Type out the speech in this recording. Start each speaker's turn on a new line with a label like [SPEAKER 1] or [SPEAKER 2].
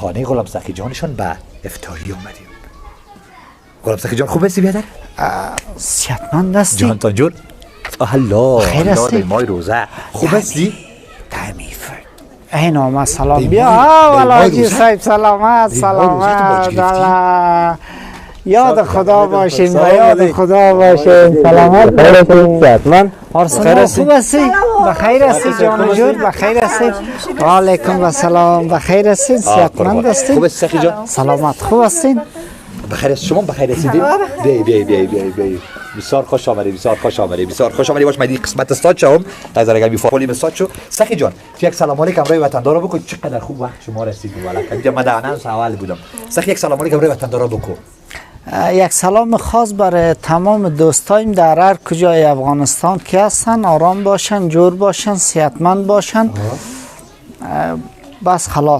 [SPEAKER 1] خانه غلام سخی جانشان به افطاری اومدیم. غلام سخی جان خوب هستی بیادر؟
[SPEAKER 2] صحتمند هستی؟
[SPEAKER 1] جان تا جور؟ الله
[SPEAKER 2] خیر هستی؟
[SPEAKER 1] مای روزه خوب هستی؟
[SPEAKER 2] این آمد سلام
[SPEAKER 1] بیمار-
[SPEAKER 2] بیا
[SPEAKER 1] بیمار
[SPEAKER 2] ولاجی
[SPEAKER 1] روزه؟
[SPEAKER 2] صاحب سلامت
[SPEAKER 1] بیمار روزه تو باج گرفتی؟
[SPEAKER 2] سلامت یاد خدا باشین و
[SPEAKER 1] سلام
[SPEAKER 2] یاد
[SPEAKER 1] علیکم.
[SPEAKER 2] خدا باشین سلامت
[SPEAKER 3] صحتمند
[SPEAKER 2] آرسلان خوب هستی؟ بخیر هستی جان جور بخیر هستی؟ وعلیکم السلام بخیر هستی؟ صحتمند هستی؟
[SPEAKER 1] خوب هستی سخی جان؟
[SPEAKER 2] سلامت خوب هستین؟
[SPEAKER 1] بخیر است شما بخیر هستید؟ بی بسیار خوش آمدید بسیار خوش آمدید باش مدی قسمت استاد شوم از اگر میفهمیم استاد شو سخی جان یک سلام علیکم برای وطندارا بکن چقدر خوب وقت شما رسید مبارک اینجا من در اول بودم سخی یک سلام علیکم برای وطندارا بکن
[SPEAKER 2] یک سلام خاص برای تمام دوستایم در هر کجای افغانستان که هستن آرام باشن جور باشن صحتمند باشن بس خلاص